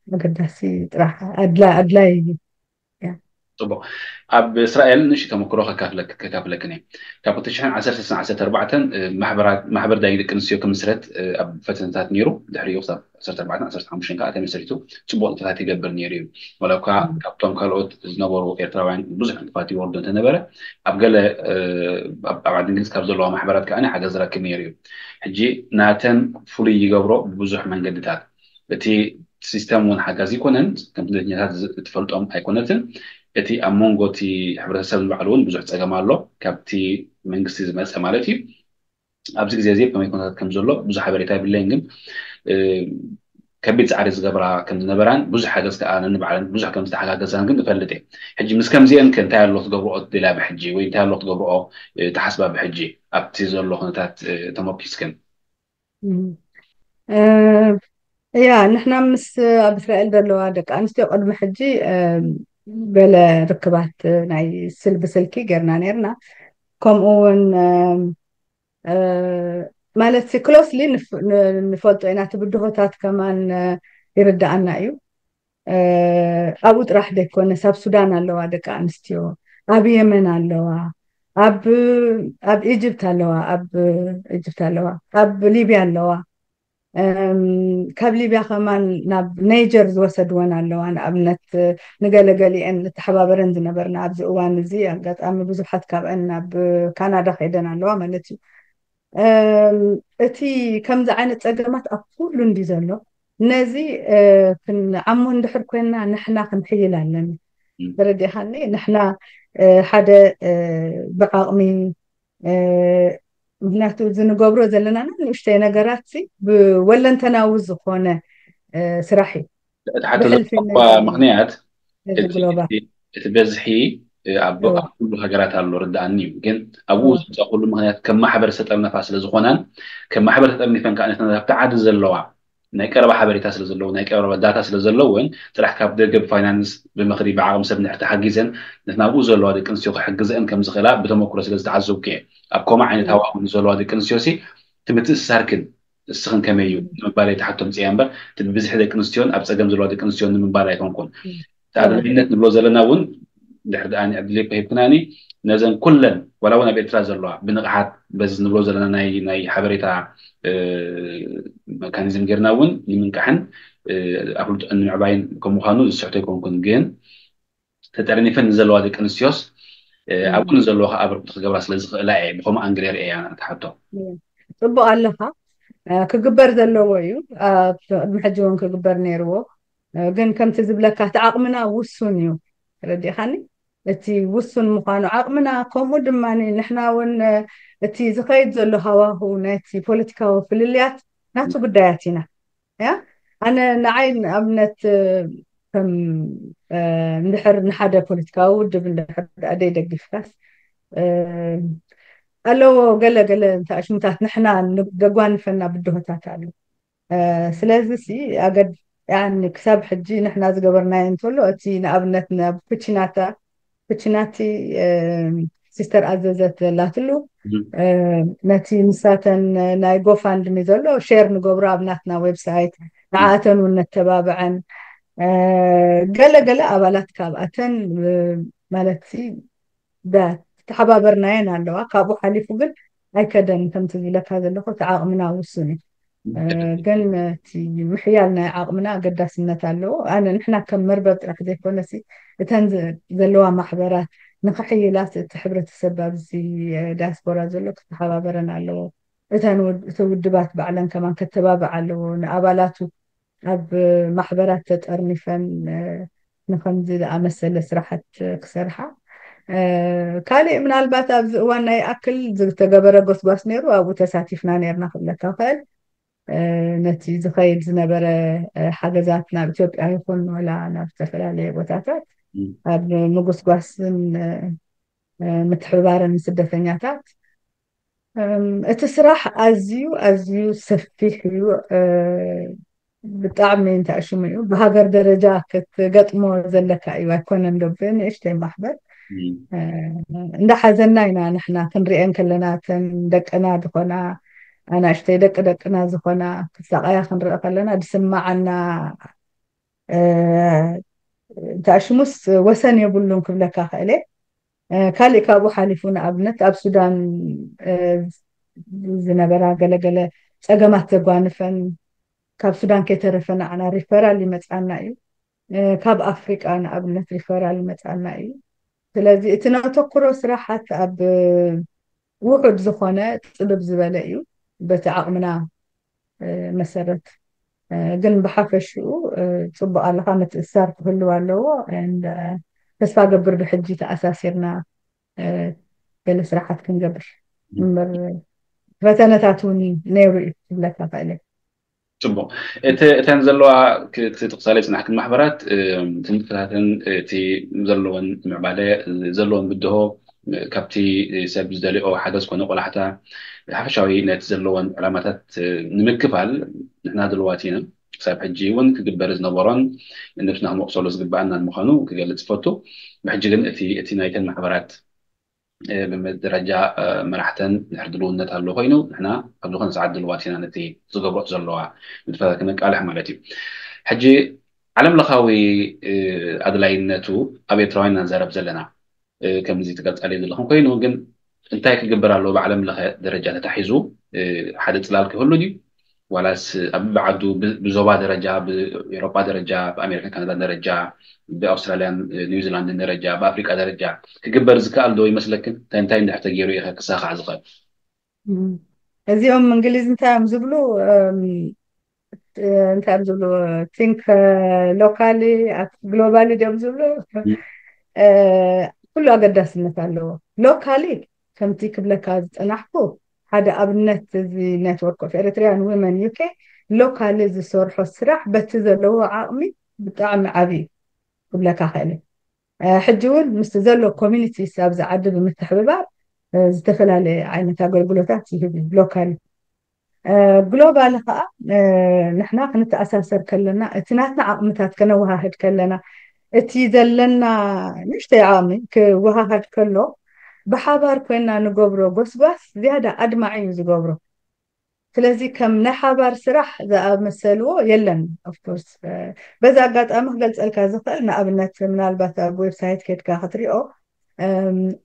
مقدسي راح أدلاي طبعا أب إسرائيل نشي تمكروها كافلكني كابوتشان 10 سنة 14 محبر دايد كنسيو كمسرت أب فتنتات نيرو دحري يوصل 14 15 كا تمسرتو تبون تفاتي قبل نيريو ولو كابتن كالوت زنبرو إيرتراوين بزح تفاتي وردو تنبرة أبقى أبعد إنجليز كابزلوا محبرات كأنا حاجة زرا كنيريو حجي ناتن فولي يجبرو بزح من قدتات بتي سيستم ون حاجة زي كوننت كم تدنيا تفلت أيكونتن እቲ ኣብ መንጎ እቲ ሕብረተሰብ ዝበዓል እውን ብዙሕ ፀገም ኣሎ ካብቲ መንግስቲ ዝመፀ ማለት እዩ ኣብዚ ግዜ እዚ ከመይ ኩነታት ከም ዘሎ ብዙሕ ሓበሬታ የብለይን ግን ከቢድ ፃዕሪ ዝገብራ ከም ዝነበራን ብዙሕ ሓገዝ ከዓ ነንባዕለን ብዙሕ ከም ዝተሓጋገዛን ግን እፈልጥ እየ ሕጂ ምስ ከምዚአን እንታይ ኣሎ ትገብርኦ ደላ ብሕጂ ወይ እንታይ ኣሎ ትገብርኦ ተሓስባ ብሕጂ ኣብቲ ዘሎ ኩነታት ተመርኪስክን يا نحنا مس ኣብ እስራኤል ዘለዋ ደቂ ኣንስትዮ ቅድሚ ሕጂ بلا ركبات ناي بسلكي قرنا نيرنا كم اون مالت كلوسلي نفولت اينا تبدوهاتات كمان يرد عنا ايو ابو راح ديكون ساب سودان اللوا دكا انستيو اب يمن اللوا اب ايجيبت اللوا اب ليبيا اللوا ካብ ሊብያ ከማን ናብ ናይጀር ዝወሰድወን ኣለዋ ንኣብነት ንገለገሊአን ተሓባበረን ዝነበርና ኣብዚ እዋን እዚ ኣጋጣሚ ብዙሓት ካብአን ናብ ካናዳ ከይደን ኣለዋ ማለት እዩ እቲ ከምዚ ዓይነት ፀገማት ኣብ ኩሉ እንዲ ዘሎ ነዚ ዓሞ እንድሕር ኮይና ንሕና ክንሕይል ኣለና ተረዲእኻኒ ንሕና ሓደ ብዓቕሚ ምክንያቱ ዝንገብሮ ዘለና ንእሽተይ ነገራት ብወለንተናዊ ዝኾነ ስራሕ እዩ تحت ብሕልፊ مغنيات ነዚ ግሎባል تبزحي أبو كل هجرات على الورد عني يمكن أبوز أقول مغنيات كم محبر ستر نفس لزخونان كم محبر ستر نفن كأنت بتعد الزلوع نايكرا حبري تاسل زلو نايكرا داتا تاسل زلوين ترح كاب دغ فاينانس بمخري بعام سب نحت حجزن نحن ابو زلو هذيك كنسيو حجزن كم زخلا بتمكر سلاز تعزوك ابكم عين تاوا من زلو هذيك كنسيوسي تمتس ساركن السخن كميو من بالي تحتم زيامبر تبزح هذيك كنسيون ابصقم زلو هذيك كنسيون من بالي كونكون تعالى نبلو زلنا ون دحد اني ادلي بهبناني نزن كلن ولو انا بيترا زلوا بنقحات بز نبلو زلنا ناي حبريتا ميكانيزم غيرنا ون يمنكحن أقول أن عباين كمخانو السعودية كون جين تتعرني فن زلوا هذيك كنسيوس أقول زلوا أبر بتخجبر أصل لا بقوم أنجلير يعني تحته طبق ኣለኻ ክግበር ዘለዎ እዩ ምሕጅውን ክግበር ነይርዎ ግን ከምቲ ዝብለካ እቲ ዓቕምና ውሱን እዩ ረዲእኻኒ እቲ ውሱን ምዃኑ ዓቕምና ከምኡ ድማ ንሕና እውን እቲ ዝኸይድ ዘሎ ሃዋህው ናይቲ ፖለቲካዊ ፍልልያት ናቱ ጉዳያት ኢና ያ ኣነ ንዓይ ንኣብነት ከም እንድሕር ንሓደ ፖለቲካዊ ውድብ እንድሕር ኣደይ ደግፍካስ ኣለዎ ገለገለ እንተኣሽሙታት ንሕና ደጓንፈና ብድሆታት ኣሉ ስለዚ ሲ ኣገድ يعني كسب حجي نحن زجبرنا ينتولو أتي نقابلت بتشيناتي سيستر عززت لاتلو نتي مساتن نايجو فاند ميزولو شير نجبرا بناتنا ويب سايت نعاتن ونتبابعن قال أبالات كاباتن مالتي ده تحبابرنا ينالوا كابو حليفو قل أي كدن تمتزي لك هذا اللي قلت عاقمنا وسوني ግን እቲ ምሕያል ናይ ዓቕምና ኣገዳስነት ኣለዎ ኣነ ንሕና ከም መርበብ ጥራሕ ዘይኮነሲ እተን ዘለዋ ማሕበራት ንክሕይላት እቲ ሕብረተሰብ ኣብዚ ዳያስፖራ ዘሎ ክተሓባበረን ኣለዎ እተን ውድባት ባዕለን ከማን ከተባብዕ ኣለዎ ንኣባላቱ ኣብ ማሕበራት ተጠርኒፈን ንከምዚ ዝኣመሰለ ስራሕት ክሰርሓ ካልእ ምናልባት ኣብዚ እዋን ናይ ኣክል ዝተገበረ ጎስጓስ ነይሩ ኣብኡ ተሳቲፍና ነርና ክብለካ ክእል ነቲ ዝኸይድ ዝነበረ ሓገዛት ናብ ኢትዮጵያ ይኹን ወላ ናብ ዝተፈላለየ ቦታታት ኣብ ምጉስጓስን ምትሕብባርን ስደተኛታት እቲ ስራሕ ኣዝዩ ሰፊሕ እዩ ብጣዕሚ እንተኣሽሙ እዩ ብሃገር ደረጃ ክትገጥሞ ዘለካ እዩ ኣይኮነን ዶ ብንእሽተይ ማሕበር እንዳሓዘና ኢና ንሕና ክንሪአን ከለና ተን ደቀና ዝኾና أنا أشتي دقنا زخنا ساقيا خنرأ خلنا بسمعنا تأشمس وسن يبلون كلك خالي كالي كابو حالفون أبنت أب سودان زنبرا قلا سأجمعت تبانفن كاب سودان كترفنا أنا ريفرال اللي متعنا كاب أفريقيا أنا أبنت ريفرال اللي متعنا فلذي تناتقرو صراحة أب وقت زخنا تطلب زبالة بتعقمنا مسرت قلن بحفشو تصبق على خامة السار كله له عند بس قبر بحجي تأساسيرنا جلس راحت كن قبر فتنا تعطوني نيوري لك فعلي صبو تنزلوا كتقصالي سنحك المحبرات تنفتاتن تي زلون معبالي زلون بدهو كابتي سبز دالي أو حدث كونه ولا حتى حفشاوي نتزلون علامات نمكفال نحن هذا الواتينا ساب حجي ون كجبرز نوران نفسنا مقصولز جبعنا المخانو كجلت فوتو بحجي اتي نايت المحبرات بمدرجة مرحتن نحردلون نتعلو خينو نحنا قبل خن سعد الواتينا نتي زقبر زلوا نتفادى كنك على حمالتي حجي علم لخاوي أدلاينتو أبي تراينا زرب زلنا كم زي تقطع عليه لهم كينو جن انتهى كجبر له بعلم له درجات تحيزو حدث لالك هلو دي ولاس بعدو بزوبا درجة بأوروبا درجة بأمريكا كندا درجة بأستراليا نيوزيلندا درجة بأفريقيا درجة كجبر زكال دو يمسلك تنتين دحت جيرو يخ كساخ عزقا እዚኦም እንግሊዝ እንታይ እዮም ዝብሉ እንታይ እዮም ዝብሉ ቲንክ ሎካሊ ግሎባሊ ድዮም ዝብሉ ኩሉ ኣገዳስነት ኣለዎ ሎካሊ ከምቲ ክብለካ ዝፀናሕኩ ሓደ ኣብነት እዚ ኔትወርክ ኦፍ ኤሪትሪያን ዊመን ዩኬ ሎካሊ ዝሰርሖ ስራሕ በቲ ዘለዎ ዓቕሚ ብጣዕሚ ዓብዪ ክብለካ ክእለ ሕጂ እውን ምስ ዘሎ ኮሚኒቲ ኣብዚ ዓዲ ብምትሕብባር ዝተፈላለየ ዓይነት ኣገልግሎታት ይህብ ሎካሊ ግሎባሊ ከዓ ንሕና ክንተኣሳሰር ከለና እቲ ናትና ዓቕምታት ከነወሃህድ ከለና እቲ ዘለና ንእሽተይ ዓቕሚ ክወሃሃድ ከሎ ብሓባር ኮይና ንገብሮ ጎስጓስ ዝያዳ ኣድማዒ እዩ ዝገብሮ ስለዚ ከም ናይ ሓባር ስራሕ ዝኣመሰልዎ የለን ኦፍኮርስ በዛ ኣጋጣሚ ክገልፀልካ ዝኽእል ንኣብነት ምናልባት ኣብ ዌብሳይት ከድካ ክትሪኦ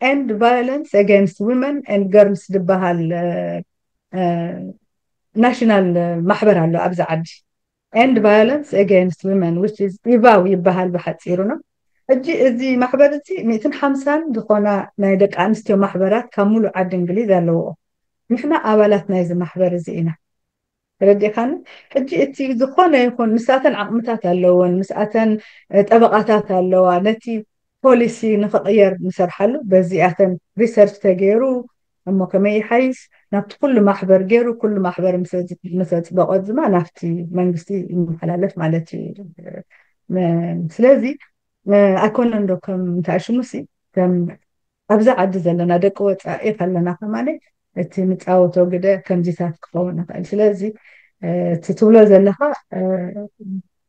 ኤንድ ቫዮለንስ ኣጋንስት ዊመን ኤንድ ገርልስ ዝበሃል ናሽናል ማሕበር ኣሎ ኣብዚ ዓዲ ኤንድ ቫዮለንስ ኣጋንስት ዊመን which is ኢቫው ይበሃል ብሓፂሩ ነው እጂ እዚ ማሕበር እዚ 150 ዝኾና ናይ ደቂ ኣንስትዮ ማሕበራት ካብ ሙሉእ ዓዲ እንግሊዝ ኣለዎ ንሕና ኣባላት ናይዚ ማሕበር እዚ ኢና ረዲኻን ሕጂ እቲ ዝኾነ ይኹን ንሳተን ዓቕምታት ኣለዎን ንስኣተን ጠበቓታት ኣለዋ ነቲ ፖሊሲ ንኽቕየር ንሰርሓሉ በዚኣተን ሪሰርች ተገይሩ እሞ ከመይ ይሓይሽ ናብቲ ኩሉ ማሕበር ገይሩ ኩሉ ማሕበር ምስ ኣፅበቆ ድማ ናብቲ መንግስቲ ይመሓላለፍ ማለት እዩ ስለዚ ኣይኮነን ዶ ከም እንታይ ሽሙሲ ከም ኣብዛ ዓዲ ዘለና ደቂ ወፃኢ ከለና ከማለ እቲ ንፃወቶ ግደ ከምዚታት ክኸውን ይኽእል ስለዚ እቲ ትብሎ ዘለካ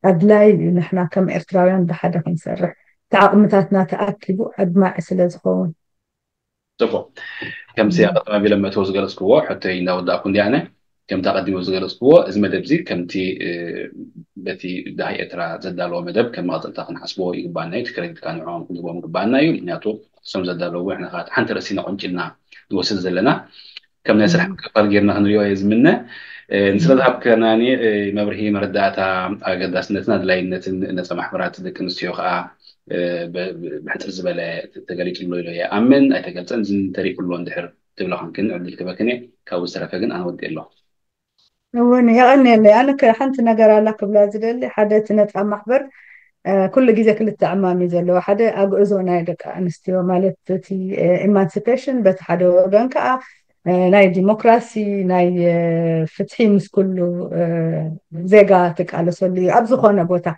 ኣድላይ ንሕና ከም ኤርትራውያን ብሓደ ክንሰርሕ እቲ ዓቕምታትና ተኣኪቡ ኣድማዒ ስለ ዝኸውን صفو كم سياق ما لما توز جلس كوا حتى يناود أكون يعني كم تقدم وز جلس كوا إذا مدب زي كم تي بتي دهية ترى زدالو مدب كم ما تلتقن حسبه يقبلنا يتكرر كانوا عام يقبلوا مقبلنا يوم نياتو سم زدالو وإحنا خات حنت رسينا عنجلنا دوسل زلنا كم ناس رح نقبل غيرنا هنريو يزمنا نسرد هاب كناني مبرهي مرداتا قداس نتنا دلاينة ناس محبرات ذيك نستيوخا بحتر زبالة تقاليك اللو يا أمن أي تقالتان زين تاريخ كله اندحر تبلا خمكن عبد الكباكني كاو سرافقن أنا ودي الله هون يعني اللي أنا كحنت نجار لك بلازل اللي حدا تنتفع محبر كل جزء كل التعمام يزلوا حدا أجوزونا يدك أنستيو مالتي إيمانسيبيشن بس حدا ودنك ناي ديمقراطي ناي فتحي مس كله زيجاتك على صلي أبزخنا بوتا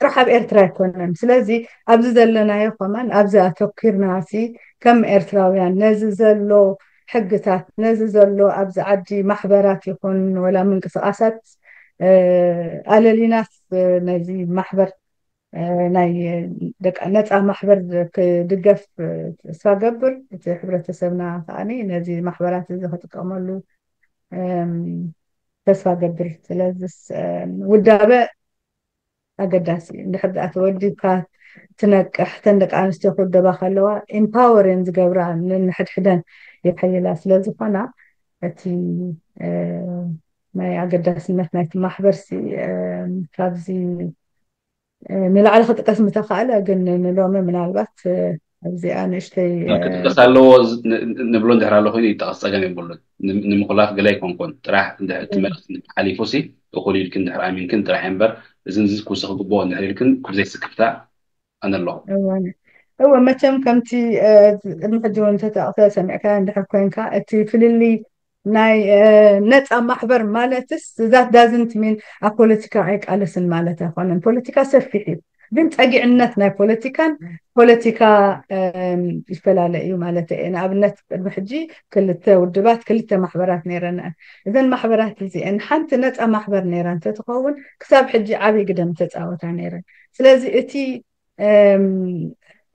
رحب إرترا كونن سلازي أبز زلنا يا كمان أبز أتوكرنا سي كم إرتراويان نززلو حقتات نززلو أبز عدي محبرات يكون ولا من قصاصات على لي ناس نزي محبر ناي دك نتع محبر دقف ساقبر حبرتسبنا ثاني نزي محبرات إذا تقاملو تساقبر سلازي ودابة أقداسي نحب أتوديك تنك تندك عن استيقظ دباخ اللواء empowering جبران لأن حدن يحيي لاس لازفنا أتي ما أقداسي مثلا محبرسي كابزي نلعب خط قسم تخيل قلنا نلوم من الوقت أبزي أنا إشتي بس لو نبلون ده على خير يتقص أجمع بقول نمخلاف قليل كون راح ده تمر علي فوسي وقولي لك ده عامين كنت راح ينبر زنزز كوسخ قبوا ده لكن زي سكفتا أنا الله هو متى كمتي المحجون تتأثر سمع كان ده كوينكا أتي في اللي ناي نت أم محبر مالتس ذات doesn't mean a politica عيك ألسن مالته خلنا politica سفيحي بنت أجي عندنا بوليتيكا يفلا لأيو مالته أنا أبنت المحجي كلته والدبات كلته محبرات نيران إذا محبرات زي إن حنت نت أم محبر نيران تتقول كسب حجي عبي قدام تتقوت نيران سلازي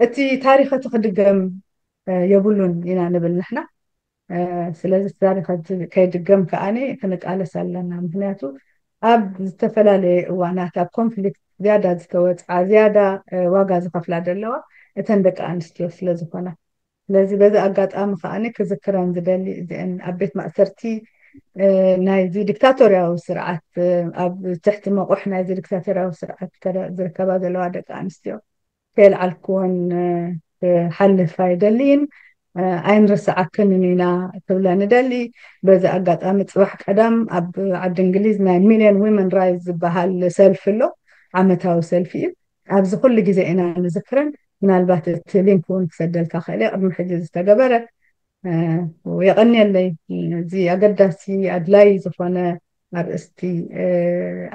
أتي تاريخ تقدم يقولون إنا نبل نحنا سلازي تاريخ كيدقم كأني كانت على سلنا مهناتو أب تفلالي وأنا تاب كونفليكت زيادة زتوت زيادة واجا زخفلا دلوا تندك أنستيو سلازفنا لازم بذا أقعد خاني كذكران زبالي إن أبيت مأثرتي نايزي ديكتاتورياዊ ስርዓት ኣብ ትሕቲ መቑሕ ናይዚ ዲክታቶርያዊ ስርዓት ዝርከባ ዘለዋ ደቂ ኣንስትዮ ከየልዓልክዎን ክሓልፍ ኣይደሊን ኣይንርስዓክንን ኢና ክብለ ንደሊ በዚ ኣጋጣሚ ፅባሕ ቀዳም ኣብ ዓዲ እንግሊዝ ናይ ሚልዮን ዊመን ራይትስ ዝበሃል ሰልፊ ኣሎ ዓመታዊ ሰልፊ እዩ ኣብዚ ኩሉ ግዜ ኢና ንዝክረን ምናልባት እቲ ሊንክ እውን ክሰደልካ ክእል ቅድሚ ሕጂ ዝተገበረ ويغني زي أقدسي أدلاي زفنا أرستي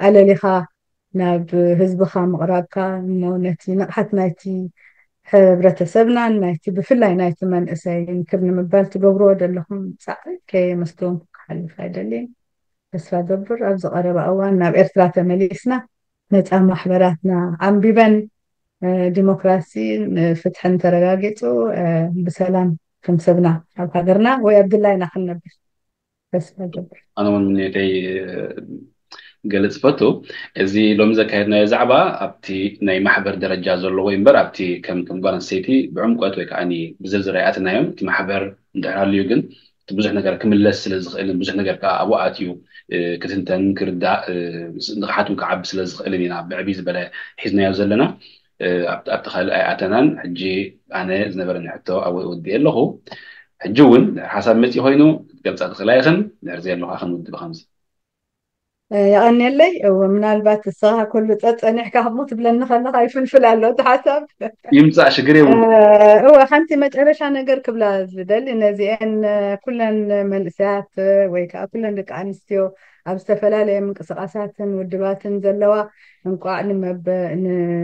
ألليخا ناب هزبخا مغرابكا نونتي نقحت نايتي حبرتسبنا نايتي بفلاي نايتي من أساين كبنا مبالتي ببرود اللهم ساعد كي مستوم حل فايدلين بس فادبر أبزو قرب أوان ناب إرتراتا مليسنا نتأم محبراتنا عم بيبن ديمقراسي فتحن ترقاقيتو بسلام كم سبنا أب هاجرنا ويبدو الله نحن نبش بس فادبر أنا من يدي قلت فتو زي لو مزكايرنا زعبا أبتي ناي محبر درجة زلو وينبر أبتي كم قارن سيتي بعمق ويك يعني بزلزل رأياتنا يوم تي محبر دعنا اليوجن تبزح نجار كمل لس إلى بزح نجار كأبواتيو كتنتن كردا نقحاتو كعب سلزق إلى نلعب عبيز بلا حزنا يزلنا أبتخيل آياتنا حجي أنا زنبرني حتى أو ودي له حجون حسب متي هينو قلت خلايخن نرزي له آخر ود بخمس يعني اللي ومن البات الصراحة كله أنا حكى هموت بلن خلنا خايفين في العلو حسب يمسع شجري هو خانتي ما تقرش أنا قرك بلا زدل إن زين كلن ملسات ويكا كلن لك أنستيو أبستفلا من قصقاسات ودبات زلوا نقع نمب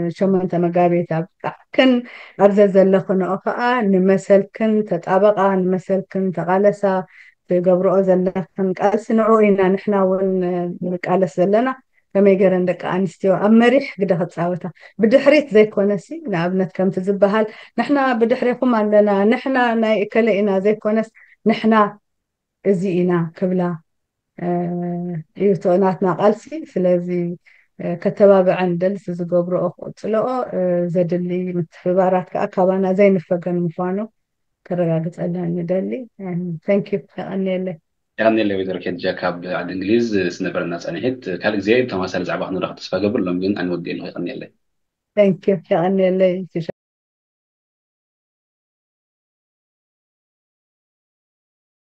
شو ما أنت مقابي تابع كن أرز زلخنا أخاء نمثل كن تتابق نمثل كن تغالسا قبرو زلخن قالس نعوينا نحنا ونقالس زلنا كما يقرن لك أنستيو أمريح قد هتصاوتها بدحريت زي كونسي نابنت كم تزبهال نحنا بدحريكم عندنا نحنا ناي كلينا زي كونس نحنا زينا كبلا يوتوناتنا قالسي سلازي كتبابع عندل سزقبرو أخوة تلقو زدلي متحبارات كأكابانا زي نفقن مفانو كرقاقت ألاني دالي thank you أني اللي يعني اللي بيدرك جاكاب على الإنجليز سنبر الناس أنا هيت كالك زي تماثل زعبان رخت تسفى قبل لما جن أن ودي له يعني اللي thank you أني اللي